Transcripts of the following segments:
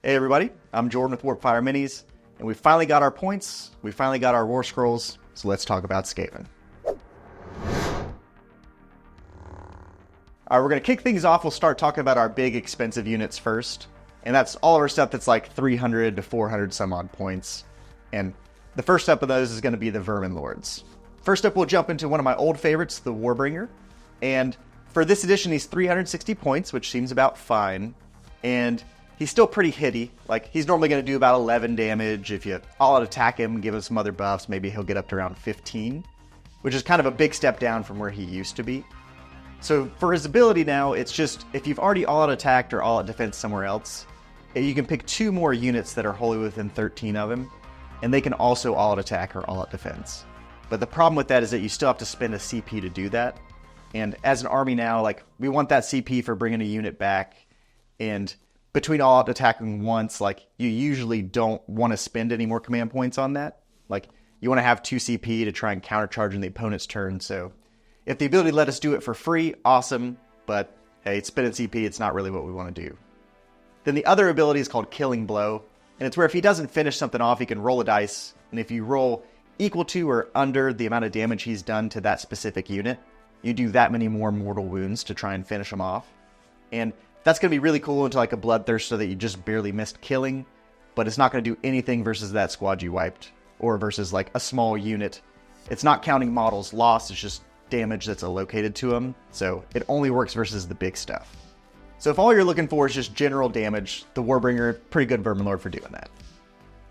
Hey everybody, I'm Jordan with Warpfire Minis, and we finally got our points, we finally got our Warscrolls, so let's talk about Skaven. Alright, we're going to kick things off. We'll start talking about our big expensive units first, and that's all of our stuff that's like 300 to 400 some odd points, and the first up of those is going to be the Vermin Lords. First up, we'll jump into one of my old favorites, the Warbringer, and for this edition he's 360 points, which seems about fine, and he's still pretty hitty. Like, he's normally going to do about 11 damage. If you all-out attack him, give him some other buffs, maybe he'll get up to around 15, which is kind of a big step down from where he used to be. So for his ability now, it's just, if you've already all-out attacked or all-out defense somewhere else, you can pick 2 more units that are wholly within 13 of him, and they can also all-out attack or all-out defense. But the problem with that is that you still have to spend a CP to do that. And as an army now, like, we want that CP for bringing a unit back, and between all-out attacking once, like, you usually don't want to spend any more command points on that. Like, you want to have 2 CP to try and countercharge in the opponent's turn, so if the ability let us do it for free, awesome, but hey, spending CP, it's not really what we want to do. Then the other ability is called Killing Blow, and it's where if he doesn't finish something off, he can roll a dice, and if you roll equal to or under the amount of damage he's done to that specific unit, you do that many more mortal wounds to try and finish him off. And that's going to be really cool into like a Bloodthirst so that you just barely missed killing, but it's not going to do anything versus that squad you wiped, or versus like a small unit. It's not counting models lost, it's just damage that's allocated to them, so it only works versus the big stuff. So if all you're looking for is just general damage, the Warbringer, pretty good Vermin Lord for doing that.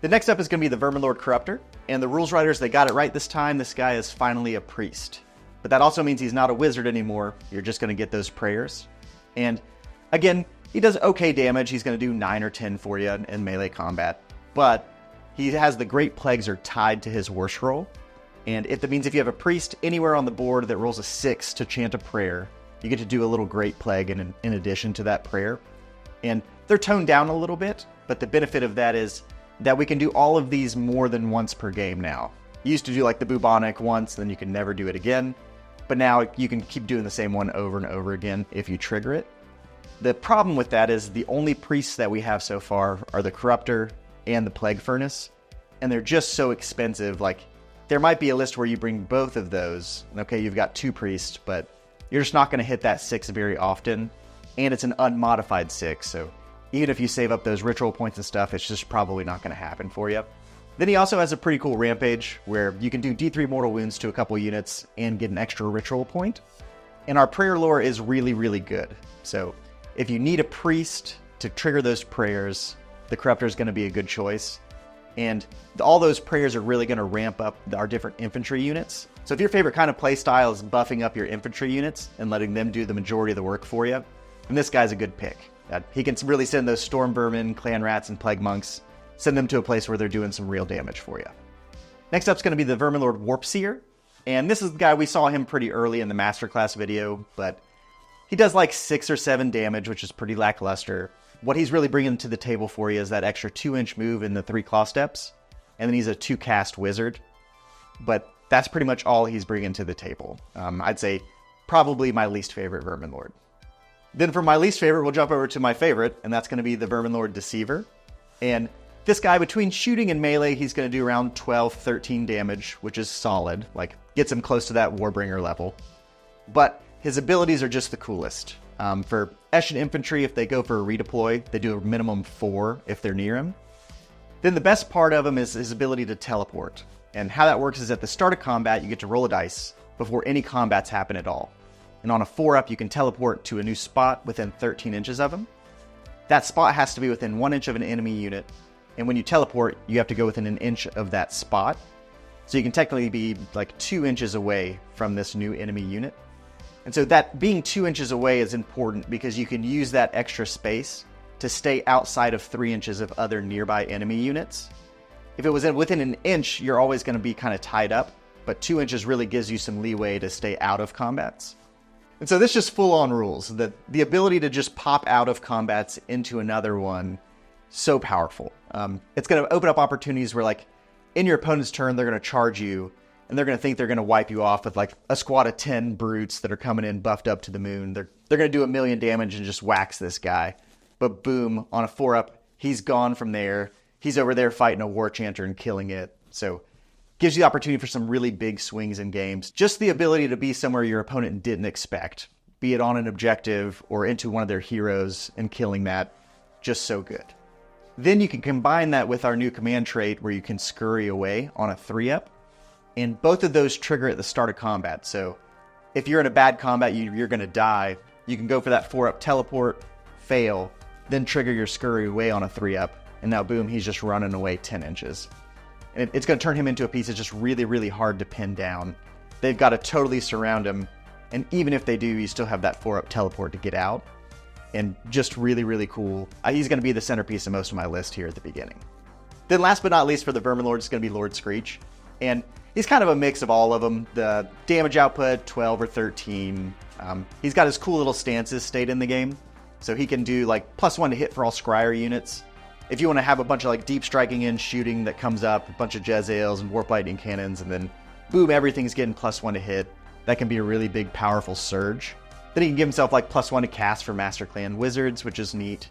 The next up is going to be the Vermin Lord Corruptor, and the rules writers, they got it right this time. This guy is finally a priest. But that also means he's not a wizard anymore. You're just going to get those prayers. And again, he does okay damage. He's going to do 9 or 10 for you in melee combat. But he has the Great Plagues are tied to his Warscroll. And that means if you have a priest anywhere on the board that rolls a 6 to chant a prayer, you get to do a little Great Plague in addition to that prayer. And they're toned down a little bit, but the benefit of that is that we can do all of these more than once per game now. You used to do like the bubonic once, then you can never do it again. But now you can keep doing the same one over and over again if you trigger it. The problem with that is the only priests that we have so far are the Corruptor and the Plague Furnace, and they're just so expensive. Like, there might be a list where you bring both of those, and okay, you've got 2 priests, but you're just not going to hit that 6 very often, and it's an unmodified 6, so even if you save up those ritual points and stuff, it's just probably not going to happen for you. Then he also has a pretty cool Rampage, where you can do D3 mortal wounds to a couple units and get an extra ritual point. And our prayer lore is really, really good. So if you need a priest to trigger those prayers, the Corruptor is going to be a good choice. And all those prayers are really going to ramp up our different infantry units. So if your favorite kind of playstyle is buffing up your infantry units and letting them do the majority of the work for you, then this guy's a good pick. He can really send those Storm Vermin, Clan Rats, and Plague Monks, send them to a place where they're doing some real damage for you. Next up is going to be the Vermin Lord Warpseer. And this is the guy, we saw him pretty early in the Masterclass video, but he does like 6 or 7 damage, which is pretty lackluster. What he's really bringing to the table for you is that extra 2-inch move in the 3 claw steps, and then he's a 2-cast wizard. But that's pretty much all he's bringing to the table. I'd say probably my least favorite Vermin Lord. Then for my least favorite, we'll jump over to my favorite, and that's going to be the Vermin Lord Deceiver. And this guy, between shooting and melee, he's going to do around 12, 13 damage, which is solid. Like, gets him close to that Warbringer level. But his abilities are just the coolest. For Eshin Infantry, if they go for a redeploy, they do a minimum 4 if they're near him. Then the best part of him is his ability to teleport. And how that works is at the start of combat, you get to roll a dice before any combats happen at all. And on a 4-up, you can teleport to a new spot within 13 inches of him. That spot has to be within 1 inch of an enemy unit. And when you teleport, you have to go within 1 inch of that spot. So you can technically be like 2 inches away from this new enemy unit. And so that being 2 inches away is important because you can use that extra space to stay outside of 3 inches of other nearby enemy units. If it was within 1 inch, you're always going to be kind of tied up, but 2 inches really gives you some leeway to stay out of combats. And so this just full-on rules. The ability to just pop out of combats into another one, so powerful. It's going to open up opportunities where, like, in your opponent's turn, they're going to charge you, and they're going to think they're going to wipe you off with, like, a squad of 10 brutes that are coming in buffed up to the moon. They're going to do 1 million damage and just wax this guy. But boom, on a 4-up, he's gone from there. He's over there fighting a War Chanter and killing it. So gives you the opportunity for some really big swings in games. Just the ability to be somewhere your opponent didn't expect, be it on an objective or into one of their heroes and killing that, just so good. Then you can combine that with our new command trait where you can scurry away on a 3-up. And both of those trigger at the start of combat. So if you're in a bad combat, you're going to die. You can go for that 4-up teleport, fail, then trigger your scurry away on a 3-up. And now boom, he's just running away 10 inches. And it's going to turn him into a piece that's just really, really hard to pin down. They've got to totally surround him. And even if they do, you still have that 4-up teleport to get out. And just really, really cool. He's going to be the centerpiece of most of my list here at the beginning. Then last but not least for the Vermin Lords is going to be Lord Screech. And he's kind of a mix of all of them. The damage output, 12 or 13. He's got his cool little stances stayed in the game. So he can do like +1 to hit for all Scryer units. If you want to have a bunch of like deep striking in shooting that comes up, a bunch of Jezails and Warp Lightning Cannons, and then boom, everything's getting +1 to hit. That can be a really big, powerful surge. Then he can give himself like +1 to cast for Master Clan Wizards, which is neat.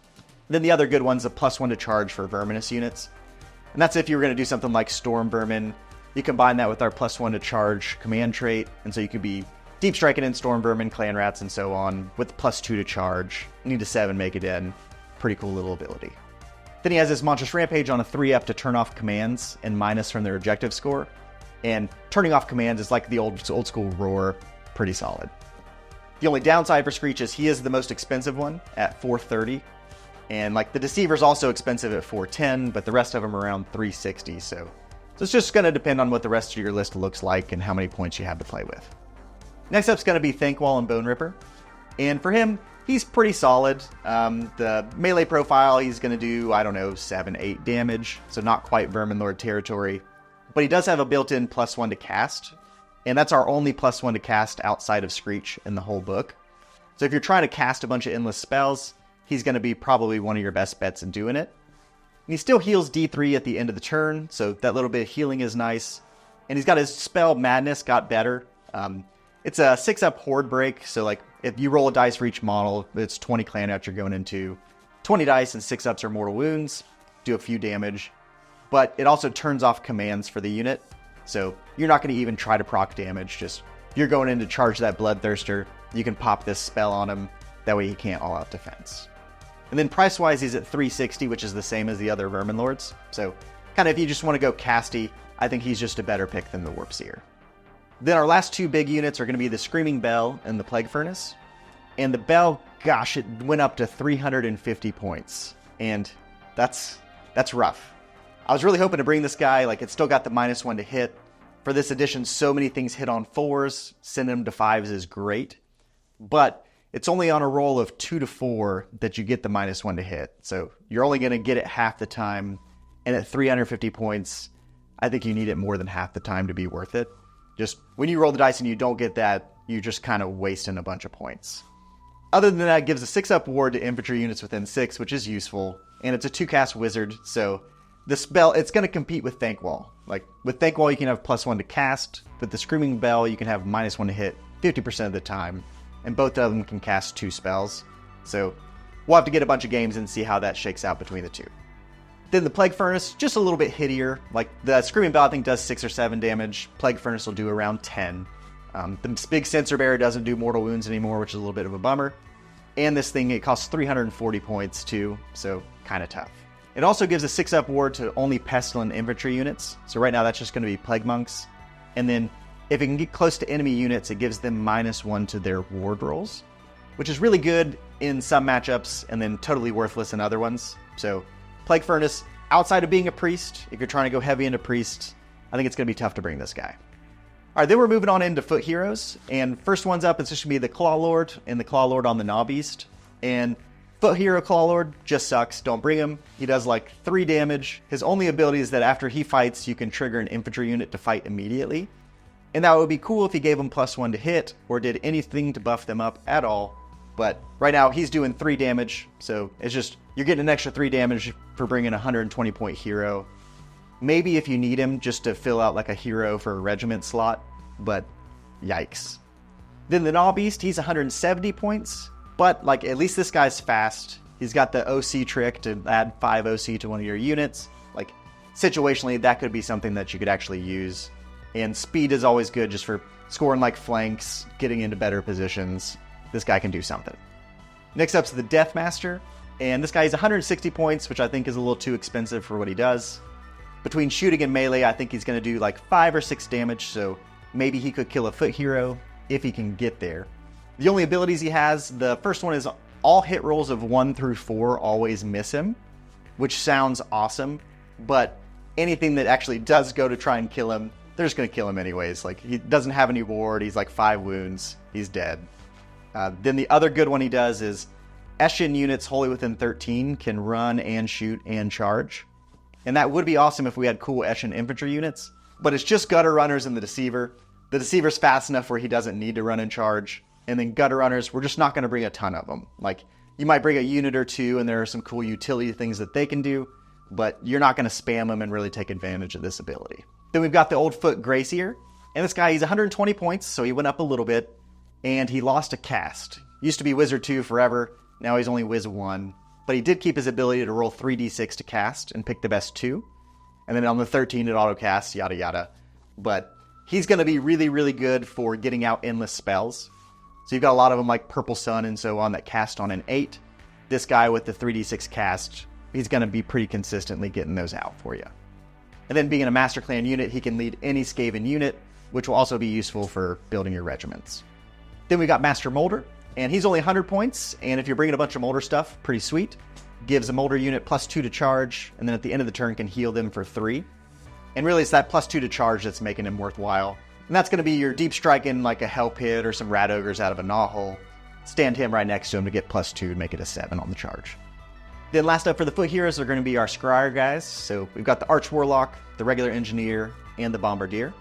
Then the other good one's a +1 to charge for Verminous units. And that's if you were going to do something like Storm Burman. You combine that with our +1 to charge command trait, and so you could be deep striking in Storm Burman, Clan Rats, and so on, with +2 to charge. You need a 7, make it in. Pretty cool little ability. Then he has his Monstrous Rampage on a 3-up to turn off commands and minus from their objective score. And turning off commands is like the old school Roar, pretty solid. The only downside for Screech is he is the most expensive one at 430. And like the Deceiver's also expensive at 410, but the rest of them are around 360. So it's just going to depend on what the rest of your list looks like and how many points you have to play with. Next up is going to be Thankwall and Bone Ripper. And for him, he's pretty solid. The melee profile, he's going to do, I don't know, 7, 8 damage. So not quite Vermin Lord territory. But he does have a built-in +1 to cast. And that's our only +1 to cast outside of Screech in the whole book. So if you're trying to cast a bunch of endless spells, he's going to be probably one of your best bets in doing it. And he still heals D3 at the end of the turn, so that little bit of healing is nice. And he's got his spell Madness got better. It's a 6-up Horde Break, so like if you roll a dice for each model, it's 20 clan outs you're going into. 20 dice and 6-ups are Mortal Wounds, do a few damage. But it also turns off commands for the unit, so you're not going to even try to proc damage, just you're going in to charge that Bloodthirster. You can pop this spell on him, that way he can't all-out defense. And then price-wise, he's at 360, which is the same as the other Vermin Lords. So kind of if you just want to go casty, I think he's just a better pick than the Warpseer. Then our last two big units are going to be the Screaming Bell and the Plague Furnace. And the Bell, gosh, it went up to 350 points. And that's rough. I was really hoping to bring this guy, like it's still got the -1 to hit. For this edition, so many things hit on 4s, sending them to 5s is great. But it's only on a roll of 2 to 4 that you get the -1 to hit. So you're only going to get it half the time. And at 350 points, I think you need it more than half the time to be worth it. Just when you roll the dice and you don't get that, you're just kind of wasting a bunch of points. Other than that, it gives a 6-up ward to infantry units within 6, which is useful. And it's a 2-cast wizard, so the spell, it's going to compete with Thankwall. Like, with Thankwall, you can have +1 to cast. With the Screaming Bell, you can have -1 to hit 50% of the time. And both of them can cast 2 spells. So, we'll have to get a bunch of games and see how that shakes out between the two. Then the Plague Furnace, just a little bit hittier. Like, the Screaming Bell, I think, does 6 or 7 damage. Plague Furnace will do around 10. The big Sensor Bearer doesn't do mortal wounds anymore, which is a little bit of a bummer. And this thing, it costs 340 points, too. So, kind of tough. It also gives a 6-up ward to only Pestilent infantry units. So right now that's just going to be Plague Monks. And then if it can get close to enemy units, it gives them -1 to their ward rolls, which is really good in some matchups and then totally worthless in other ones. So Plague Furnace, outside of being a priest, if you're trying to go heavy into priests, I think it's going to be tough to bring this guy. All right, then we're moving on into foot heroes. And first one's up is just going to be the Claw Lord and the Claw Lord on the Knob Beast. And Foot Hero Claw Lord just sucks. Don't bring him. He does like 3 damage. His only ability is that after he fights, you can trigger an infantry unit to fight immediately. And that would be cool if he gave him +1 to hit or did anything to buff them up at all. But right now he's doing 3 damage. So it's just, you're getting an extra 3 damage for bringing a 120 point hero. Maybe if you need him just to fill out like a hero for a regiment slot, but yikes. Then the Gnaw Beast, he's 170 points. But, like, at least this guy's fast. He's got the OC trick to add 5 OC to one of your units. Like, situationally, that could be something that you could actually use. And speed is always good just for scoring like flanks, getting into better positions. This guy can do something. Next up's the Deathmaster. And this guy is 160 points, which I think is a little too expensive for what he does. Between shooting and melee, I think he's going to do like 5 or 6 damage, so maybe he could kill a foot hero if he can get there. The only abilities he has, the first one is all hit rolls of 1 through 4 always miss him, which sounds awesome, but anything that actually does go to try and kill him, they're just going to kill him anyways. Like, he doesn't have any ward, he's like 5 wounds, he's dead. Then the other good one he does is Eshin units wholly within 13 can run and shoot and charge. And that would be awesome if we had cool Eshin infantry units, but it's just gutter runners and the deceiver. The deceiver's fast enough where he doesn't need to run and charge. And then gutter runners, we're just not going to bring a ton of them. Like, you might bring a unit or 2 and there are some cool utility things that they can do, but you're not going to spam them and really take advantage of this ability. Then we've got the Old Foot Gracier. And this guy, he's 120 points, so he went up a little bit. And he lost a cast. Used to be Wizard 2 forever, now he's only Wiz 1. But he did keep his ability to roll 3d6 to cast and pick the best 2. And then on the 13 it auto casts, yada yada. But he's going to be really, really good for getting out endless spells. So you've got a lot of them like Purple Sun and so on that cast on an 8. This guy with the 3d6 cast, he's going to be pretty consistently getting those out for you. And then being a Master Clan unit, he can lead any Skaven unit, which will also be useful for building your regiments. Then we got Master Molder, and he's only 100 points, and if you're bringing a bunch of Molder stuff, pretty sweet. Gives a Molder unit +2 to charge, and then at the end of the turn can heal them for 3. And really it's that +2 to charge that's making him worthwhile. And that's going to be your deep striking like a Hell Pit or some Rat Ogres out of a Gnawhole. Stand him right next to him to get +2 and make it a 7 on the charge. Then last up for the foot heroes are going to be our Scryer guys. So we've got the Arch Warlock, the regular Engineer, and the Bombardier.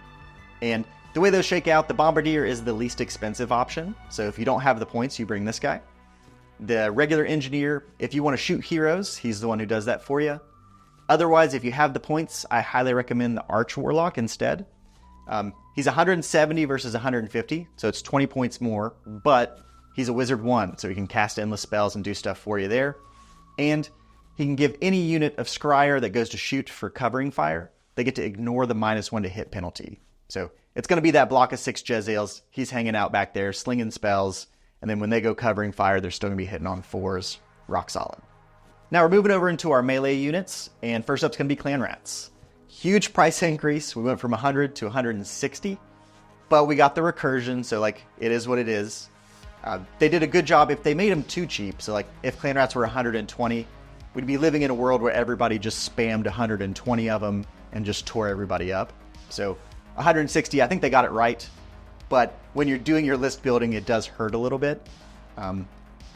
And the way those shake out, the Bombardier is the least expensive option. So if you don't have the points, you bring this guy. The regular Engineer, if you want to shoot heroes, he's the one who does that for you. Otherwise, if you have the points, I highly recommend the Arch Warlock instead. He's 170 versus 150, so it's 20 points more, but he's a Wizard 1, so he can cast endless spells and do stuff for you there. And he can give any unit of Scryer that goes to shoot for covering fire, they get to ignore the -1 to hit penalty. So it's going to be that block of 6 Jezails. He's hanging out back there, slinging spells, and then when they go covering fire, they're still going to be hitting on 4s, rock solid. Now we're moving over into our melee units, and first up's going to be Clan Rats. Huge price increase. We went from 100 to 160, but we got the recursion, so like it is what it is. They did a good job. If they made them too cheap, so like if Clan Rats were 120, we'd be living in a world where everybody just spammed 120 of them and just tore everybody up. So 160, I think they got it right, but when you're doing your list building, it does hurt a little bit. And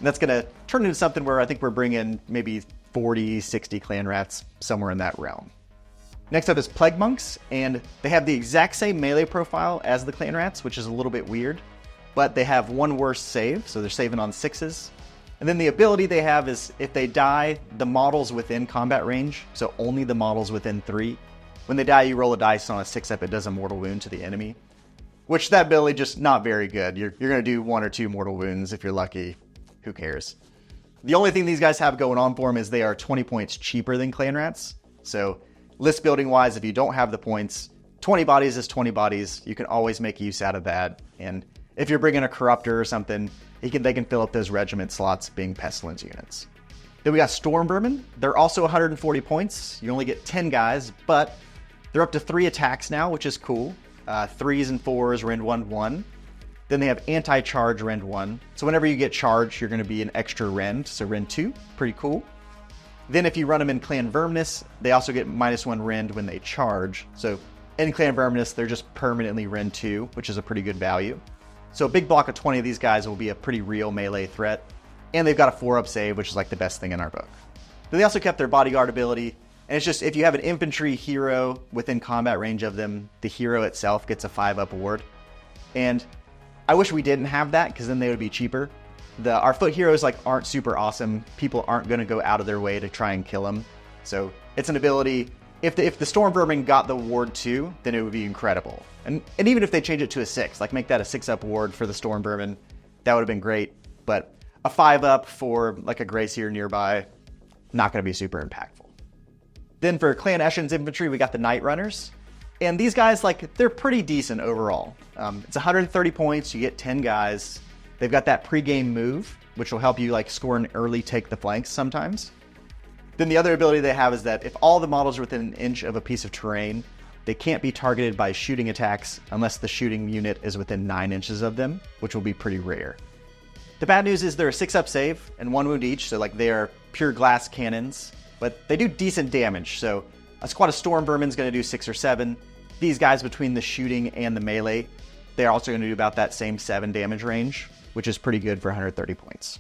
that's going to turn into something where I think we're bringing maybe 40, 60 Clan Rats, somewhere in that realm. Next up is Plague Monks, and they have the exact same melee profile as the Clan Rats, which is a little bit weird, but they have one worse save, so they're saving on 6s. And then the ability they have is if they die, the models within combat range, so only the models within 3. When they die, you roll a dice on a 6-up, it does a mortal wound to the enemy, which that ability just not very good. You're going to do 1 or 2 mortal wounds if you're lucky. Who cares? The only thing these guys have going on for them is they are 20 points cheaper than Clan Rats. So list building wise, if you don't have the points, 20 bodies is 20 bodies. You can always make use out of that. And if you're bringing a Corruptor or something, they can fill up those regiment slots being Pestilence units. Then we got Storm Burman. They're also 140 points. You only get 10 guys, but they're up to 3 attacks now, which is cool. 3s and 4s, Rend 1/1. Then they have anti-charge Rend 1. So whenever you get charged, you're going to be an extra Rend. So Rend 2, pretty cool. Then if you run them in Clan Verminus, they also get -1 Rend when they charge. So in Clan Verminus, they're just permanently Rend 2, which is a pretty good value. So a big block of 20 of these guys will be a pretty real melee threat. And they've got a 4-up save, which is like the best thing in our book. But they also kept their bodyguard ability. And it's just, if you have an infantry hero within combat range of them, the hero itself gets a 5-up ward. And I wish we didn't have that, because then they would be cheaper. Our foot heroes aren't super awesome. People aren't going to go out of their way to try and kill them. So it's an ability. If the Storm Vermin got the ward 2, then it would be incredible. And even if they change it to a 6, like make that a 6-up ward for the Storm Vermin, that would have been great. But a 5-up for like a Gracier nearby, not going to be super impactful. Then for Clan Eshin's infantry, we got the Night Runners. And these guys, like, they're pretty decent overall. It's 130 points, you get 10 guys. They've got that pre-game move, which will help you like score an early take the flanks sometimes. Then the other ability they have is that if all the models are within an inch of a piece of terrain, they can't be targeted by shooting attacks unless the shooting unit is within 9 inches of them, which will be pretty rare. The bad news is they're a 6-up save and 1 wound each, so like they are pure glass cannons, but they do decent damage. So a squad of Storm Vermin is going to do 6 or 7. These guys between the shooting and the melee, they're also going to do about that same 7 damage range, which is pretty good for 130 points.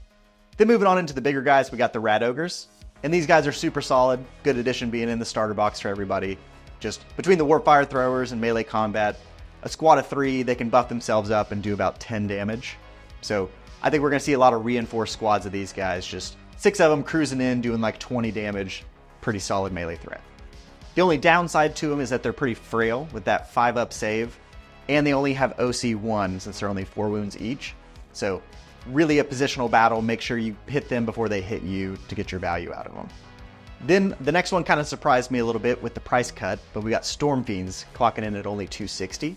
Then moving on into the bigger guys, we got the Rat Ogres. And these guys are super solid, good addition being in the starter box for everybody. Just between the Warpfire Throwers and melee combat, a squad of 3, they can buff themselves up and do about 10 damage. So I think we're going to see a lot of reinforced squads of these guys, just 6 of them cruising in, doing like 20 damage, pretty solid melee threat. The only downside to them is that they're pretty frail with that 5-up save, and they only have OC1 since they're only 4 wounds each. So really a positional battle, make sure you hit them before they hit you to get your value out of them. Then the next one kind of surprised me a little bit with the price cut, but we got Storm Fiends clocking in at only 260.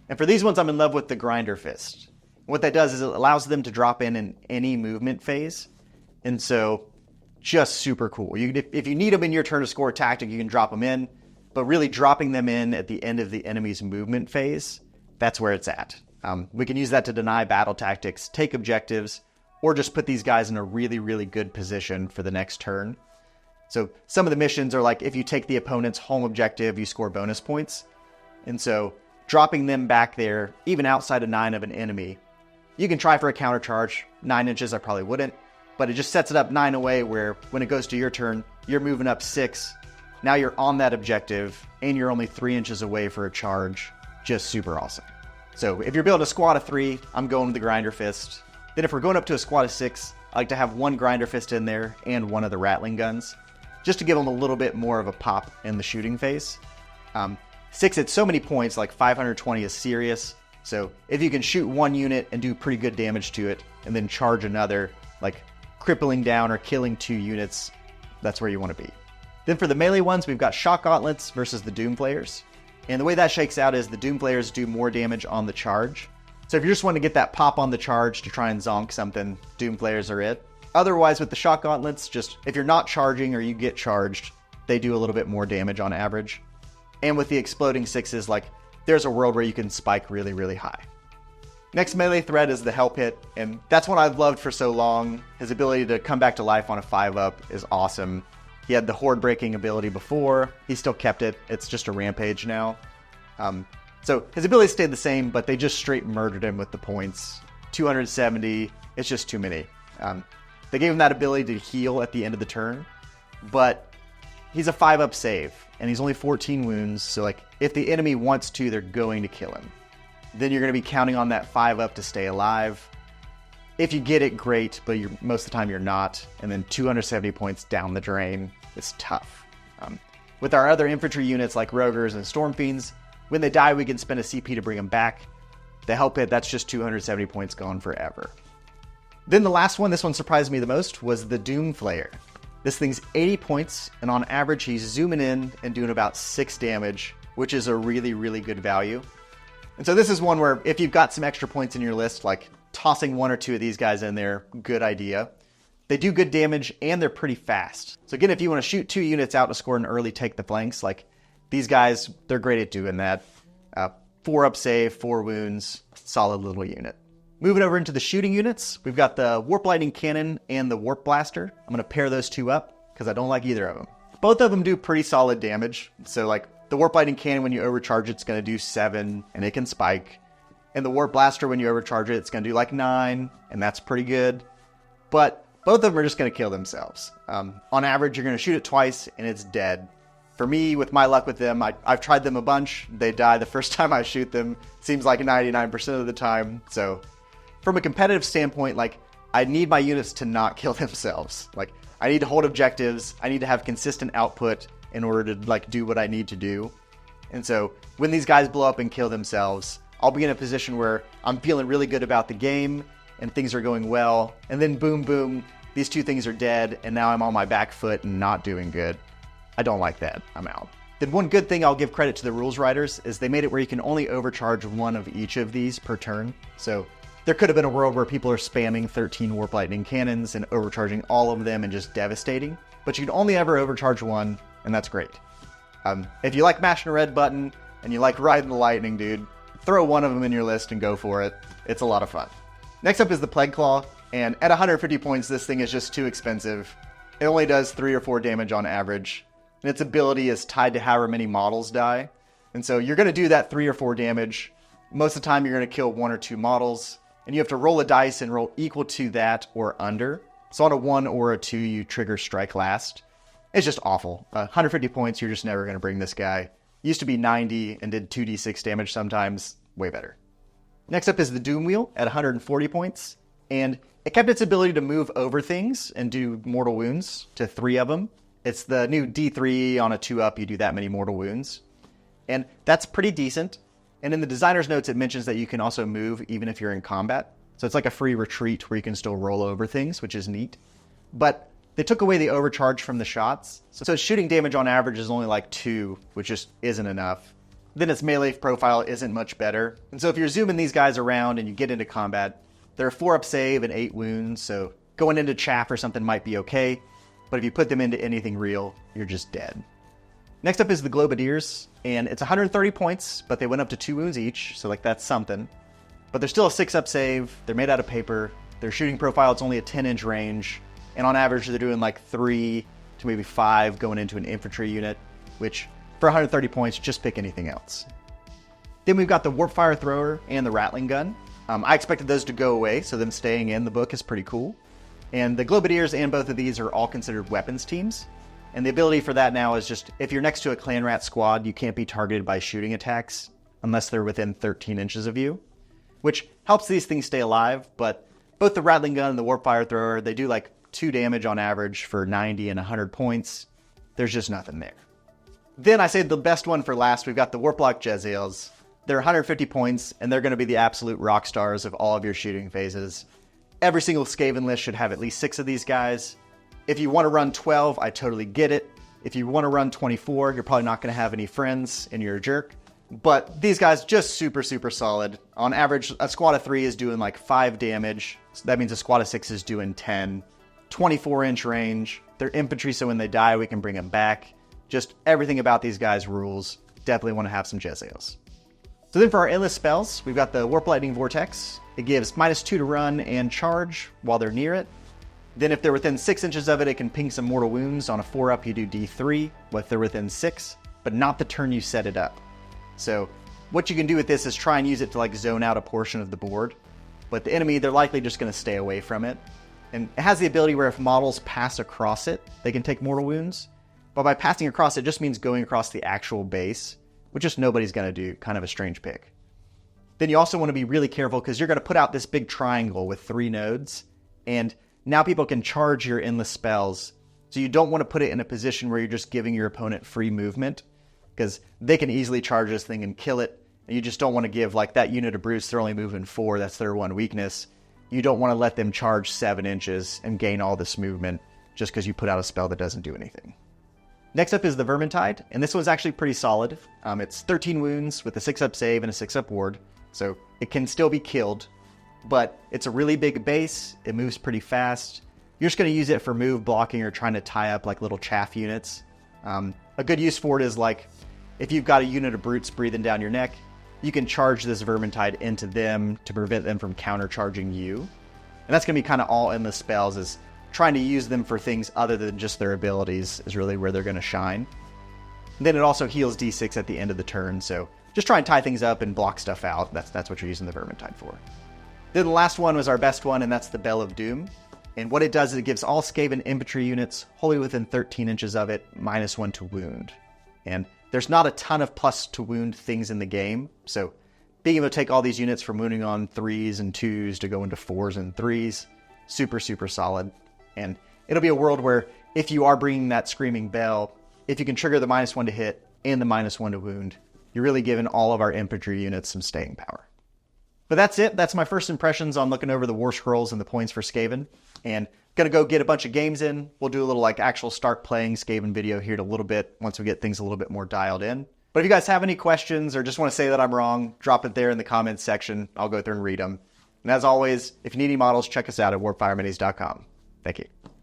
And for these ones, I'm in love with the Grinder Fist. What that does is it allows them to drop in any movement phase. And so just super cool. If you need them in your turn to score a tactic, you can drop them in, but really dropping them in at the end of the enemy's movement phase, that's where it's at. We can use that to deny battle tactics, take objectives, or just put these guys in a really, really good position for the next turn. So some of the missions are like, if you take the opponent's home objective, you score bonus points. And so dropping them back there, even outside of 9 of an enemy, you can try for a counter charge. 9 inches, I probably wouldn't, but it just sets it up 9 away where when it goes to your turn, you're moving up 6. Now you're on that objective and you're only 3 inches away for a charge. Just super awesome. So if you're building a squad of 3, I'm going with the Grinder Fist. Then if we're going up to a squad of 6, I like to have 1 Grinder Fist in there and 1 of the Rattling Guns, just to give them a little bit more of a pop in the shooting phase. 6 at so many points, like 520 is serious. So if you can shoot 1 unit and do pretty good damage to it, and then charge another, like crippling down or killing 2 units, that's where you want to be. Then for the melee ones, we've got Shock Gauntlets versus the Doomflayers. And the way that shakes out is the Doomflayers do more damage on the charge. So if you just want to get that pop on the charge to try and zonk something, Doomflayers are it. Otherwise, with the Shock Gauntlets, just if you're not charging or you get charged, they do a little bit more damage on average. And with the Exploding 6s, like, there's a world where you can spike really, really high. Next melee threat is the Hell Pit, and that's one I've loved for so long. His ability to come back to life on a 5-up is awesome. He had the horde breaking ability before. He still kept it. It's just a rampage now. So his ability stayed the same, but they just straight murdered him with the points. 270, it's just too many. They gave him that ability to heal at the end of the turn, but he's a 5-up save, and he's only 14 wounds, so like if the enemy wants to, they're going to kill him. Then you're going to be counting on that 5-up to stay alive. If you get it, great, but most of the time you're not. And then 270 points down the drain is tough. With our other infantry units like Rogers and Storm Fiends, when they die, we can spend a CP to bring them back. The Hell Pit, that's just 270 points gone forever. Then the last one, this one surprised me the most, was the Doomflayer. This thing's 80 points, and on average, he's zooming in and doing about 6 damage, which is a really, really good value. And so this is one where if you've got some extra points in your list, like tossing 1 or 2 of these guys in there, good idea. They do good damage and they're pretty fast. So again, if you want to shoot 2 units out to score an early take the flanks, like these guys, they're great at doing that. 4-up save, 4 wounds, solid little unit. Moving over into the shooting units, we've got the Warp Lightning Cannon and the Warp Blaster. I'm going to pair those 2 up because I don't like either of them. Both of them do pretty solid damage. So like the Warp Lightning Cannon, when you overcharge it's going to do 7 and it can spike. And the Warp Blaster, when you overcharge it, it's going to do like 9, and that's pretty good. But both of them are just going to kill themselves. On average, you're going to shoot it twice, and it's dead. For me, with my luck with them, I've tried them a bunch. They die the first time I shoot them. Seems like 99% of the time. So from a competitive standpoint, like, I need my units to not kill themselves. Like, I need to hold objectives. I need to have consistent output in order to, like, do what I need to do. And so when these guys blow up and kill themselves, I'll be in a position where I'm feeling really good about the game, and things are going well, and then boom, boom, these two things are dead, and now I'm on my back foot and not doing good. I don't like that. I'm out. Then one good thing I'll give credit to the rules writers is they made it where you can only overcharge one of each of these per turn. So there could have been a world where people are spamming 13 Warp Lightning Cannons and overcharging all of them and just devastating, but you can only ever overcharge one, and that's great. If you like mashing a red button and you like riding the lightning, dude, throw one of them in your list and go for it. It's a lot of fun. Next up is the Plague Claw, and at 150 points, this thing is just too expensive. It only does 3 or 4 damage on average, and its ability is tied to however many models die. And so you're going to do that 3 or 4 damage. Most of the time, you're going to kill 1 or 2 models, and you have to roll a dice and roll equal to that or under. So on a 1 or a 2, you trigger Strike Last. It's just awful. 150 points, you're just never going to bring this guy. Used to be 90 and did 2d6 damage sometimes. Way better. Next up is the Doom Wheel at 140 points. And it kept its ability to move over things and do mortal wounds to 3 of them. It's the new D3 on a 2-up, you do that many mortal wounds. And that's pretty decent. And in the designer's notes, it mentions that you can also move even if you're in combat. So it's like a free retreat where you can still roll over things, which is neat. But they took away the overcharge from the shots. So shooting damage on average is only like 2, which just isn't enough. Then its melee profile isn't much better. And so if you're zooming these guys around and you get into combat, they're a 4-up save and 8 wounds. So going into chaff or something might be okay. But if you put them into anything real, you're just dead. Next up is the Globadiers, and it's 130 points, but they went up to 2 wounds each, so like that's something. But they're still a 6-up save, they're made out of paper, their shooting profile is only a 10-inch range, and on average they're doing like 3 to maybe 5 going into an infantry unit, which for 130 points, just pick anything else. Then we've got the Warp Fire Thrower and the Rattling Gun. I expected those to go away, so them staying in the book is pretty cool. And the Globadiers and both of these are all considered weapons teams. And the ability for that now is just, if you're next to a Clan Rat squad, you can't be targeted by shooting attacks unless they're within 13 inches of you, which helps these things stay alive. But both the Rattling Gun and the Warp Fire Thrower, they do like 2 damage on average for 90 and 100 points. There's just nothing there. Then I saved the best one for last. We've got the Warpblock Jeils. They're 150 points, and they're going to be the absolute rock stars of all of your shooting phases. Every single Skaven list should have at least 6 of these guys. If you want to run 12, I totally get it. If you want to run 24, you're probably not going to have any friends and you're a jerk. But these guys, just super, super solid. On average, a squad of 3 is doing like 5 damage. So that means a squad of 6 is doing 10. 24-inch range. They're infantry, so when they die, we can bring them back. Just everything about these guys rules. Definitely want to have some Jeils. So then for our endless spells, we've got the Warp Lightning Vortex. It gives -2 to run and charge while they're near it. Then if they're within 6 inches of it, it can ping some mortal wounds. On a 4-up, you do D3, if they're within 6, but not the turn you set it up. So what you can do with this is try and use it to like zone out a portion of the board. But the enemy, they're likely just going to stay away from it. And it has the ability where if models pass across it, they can take mortal wounds. But by passing across, it just means going across the actual base, which just nobody's going to do. Kind of a strange pick. Then you also want to be really careful because you're going to put out this big triangle with 3 nodes. And now people can charge your endless spells. So you don't want to put it in a position where you're just giving your opponent free movement, because they can easily charge this thing and kill it. And you just don't want to give like that unit of Bruce, they're only moving 4, that's their one weakness. You don't want to let them charge 7 inches and gain all this movement just because you put out a spell that doesn't do anything. Next up is the Vermintide, and this one's actually pretty solid. It's 13 wounds with a 6-up save and a 6-up ward, so it can still be killed. But it's a really big base, it moves pretty fast. You're just going to use it for move blocking or trying to tie up like little chaff units. A good use for it is like, if you've got a unit of brutes breathing down your neck, you can charge this Vermintide into them to prevent them from countercharging you. And that's going to be kind of all in the spells, is trying to use them for things other than just their abilities is really where they're going to shine. And then it also heals D6 at the end of the turn, so just try and tie things up and block stuff out. That's what you're using the Vermintide for. Then the last one was our best one, and that's the Bell of Doom. And what it does is it gives all Skaven infantry units, wholly within 13 inches of it, -1 to wound. And there's not a ton of plus to wound things in the game, so being able to take all these units from wounding on 3s and 2s to go into 4s and 3s, super, super solid. And it'll be a world where if you are bringing that Screaming Bell, if you can trigger the -1 to hit and the -1 to wound, you're really giving all of our infantry units some staying power. But that's it. That's my first impressions on looking over the Warscrolls and the points for Skaven. And gonna go get a bunch of games in. We'll do a little like actual Start Playing Skaven video here in a little bit once we get things a little bit more dialed in. But if you guys have any questions or just want to say that I'm wrong, drop it there in the comments section. I'll go through and read them. And as always, if you need any models, check us out at warpfireminis.com. Thank you.